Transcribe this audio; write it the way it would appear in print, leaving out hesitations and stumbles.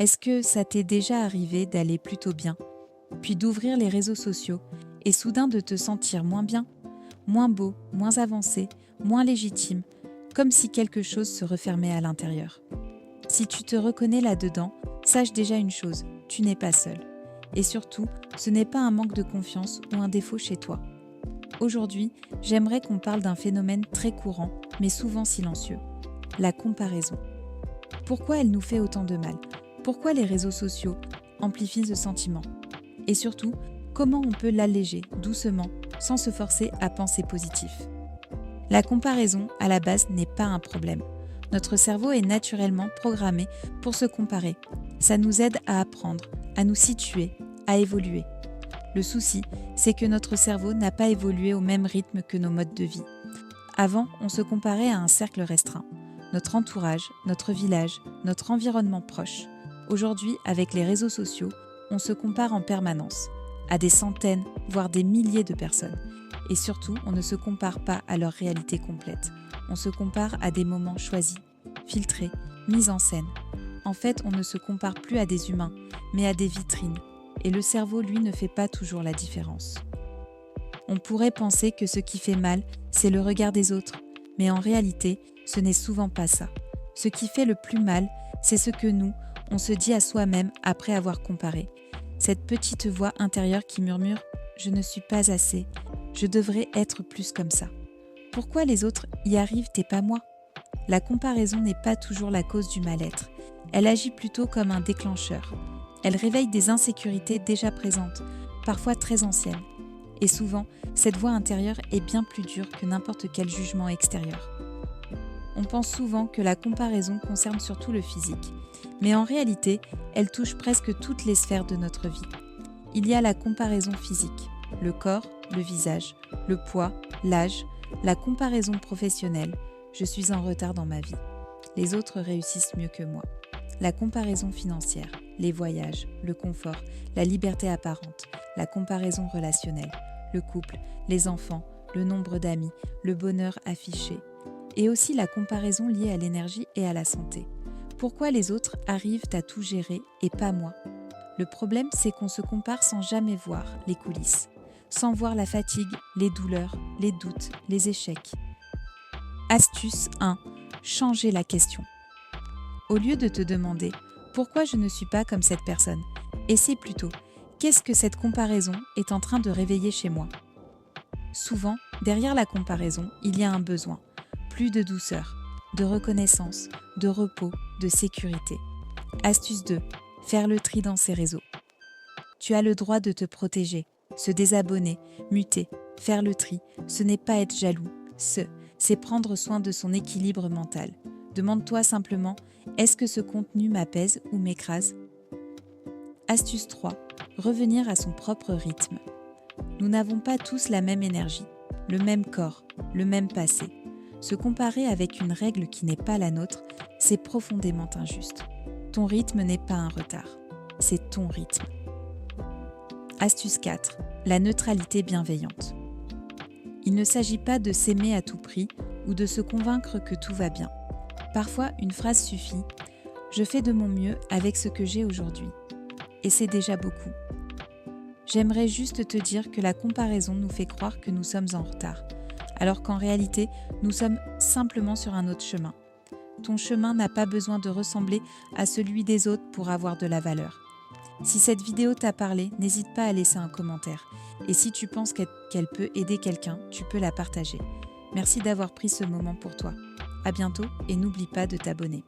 Est-ce que ça t'est déjà arrivé d'aller plutôt bien, puis d'ouvrir les réseaux sociaux et soudain de te sentir moins bien, moins beau, moins avancé, moins légitime, comme si quelque chose se refermait à l'intérieur? Si tu te reconnais là-dedans, sache déjà une chose, tu n'es pas seul. Et surtout, ce n'est pas un manque de confiance ou un défaut chez toi. Aujourd'hui, j'aimerais qu'on parle d'un phénomène très courant, mais souvent silencieux, la comparaison. Pourquoi elle nous fait autant de mal? Pourquoi les réseaux sociaux amplifient ce sentiment? Et surtout, comment on peut l'alléger doucement, sans se forcer à penser positif? La comparaison, à la base, n'est pas un problème. Notre cerveau est naturellement programmé pour se comparer. Ça nous aide à apprendre, à nous situer, à évoluer. Le souci, c'est que notre cerveau n'a pas évolué au même rythme que nos modes de vie. Avant, on se comparait à un cercle restreint. Notre entourage, notre village, notre environnement proche. Aujourd'hui, avec les réseaux sociaux, on se compare en permanence, à des centaines, voire des milliers de personnes. Et surtout, on ne se compare pas à leur réalité complète. On se compare à des moments choisis, filtrés, mis en scène. En fait, on ne se compare plus à des humains, mais à des vitrines. Et le cerveau, lui, ne fait pas toujours la différence. On pourrait penser que ce qui fait mal, c'est le regard des autres. Mais en réalité, ce n'est souvent pas ça. Ce qui fait le plus mal, c'est ce que nous, on se dit à soi-même après avoir comparé. Cette petite voix intérieure qui murmure « Je ne suis pas assez, je devrais être plus comme ça ». Pourquoi les autres y arrivent et pas moi? La comparaison n'est pas toujours la cause du mal-être. Elle agit plutôt comme un déclencheur. Elle réveille des insécurités déjà présentes, parfois très anciennes. Et souvent, cette voix intérieure est bien plus dure que n'importe quel jugement extérieur. On pense souvent que la comparaison concerne surtout le physique, mais en réalité, elle touche presque toutes les sphères de notre vie. Il y a la comparaison physique, le corps, le visage, le poids, l'âge, la comparaison professionnelle, je suis en retard dans ma vie, les autres réussissent mieux que moi. La comparaison financière, les voyages, le confort, la liberté apparente, la comparaison relationnelle, le couple, les enfants, le nombre d'amis, le bonheur affiché. Et aussi la comparaison liée à l'énergie et à la santé. Pourquoi les autres arrivent à tout gérer et pas moi? Le problème, c'est qu'on se compare sans jamais voir les coulisses, sans voir la fatigue, les douleurs, les doutes, les échecs. Astuce 1. Changer la question. Au lieu de te demander « Pourquoi je ne suis pas comme cette personne ?», essaie plutôt « Qu'est-ce que cette comparaison est en train de réveiller chez moi ?» Souvent, derrière la comparaison, il y a un besoin. Plus de douceur, de reconnaissance, de repos, de sécurité. Astuce 2. Faire le tri dans ses réseaux. Tu as le droit de te protéger, se désabonner, muter, faire le tri. Ce n'est pas être jaloux, c'est prendre soin de son équilibre mental. Demande-toi simplement, est-ce que ce contenu m'apaise ou m'écrase? Astuce 3. Revenir à son propre rythme. Nous n'avons pas tous la même énergie, le même corps, le même passé. Se comparer avec une règle qui n'est pas la nôtre, c'est profondément injuste. Ton rythme n'est pas un retard, c'est ton rythme. Astuce 4. La neutralité bienveillante. Il ne s'agit pas de s'aimer à tout prix ou de se convaincre que tout va bien. Parfois, une phrase suffit « Je fais de mon mieux avec ce que j'ai aujourd'hui ». Et c'est déjà beaucoup. J'aimerais juste te dire que la comparaison nous fait croire que nous sommes en retard, alors qu'en réalité, nous sommes simplement sur un autre chemin. Ton chemin n'a pas besoin de ressembler à celui des autres pour avoir de la valeur. Si cette vidéo t'a parlé, n'hésite pas à laisser un commentaire. Et si tu penses qu'elle peut aider quelqu'un, tu peux la partager. Merci d'avoir pris ce moment pour toi. À bientôt et n'oublie pas de t'abonner.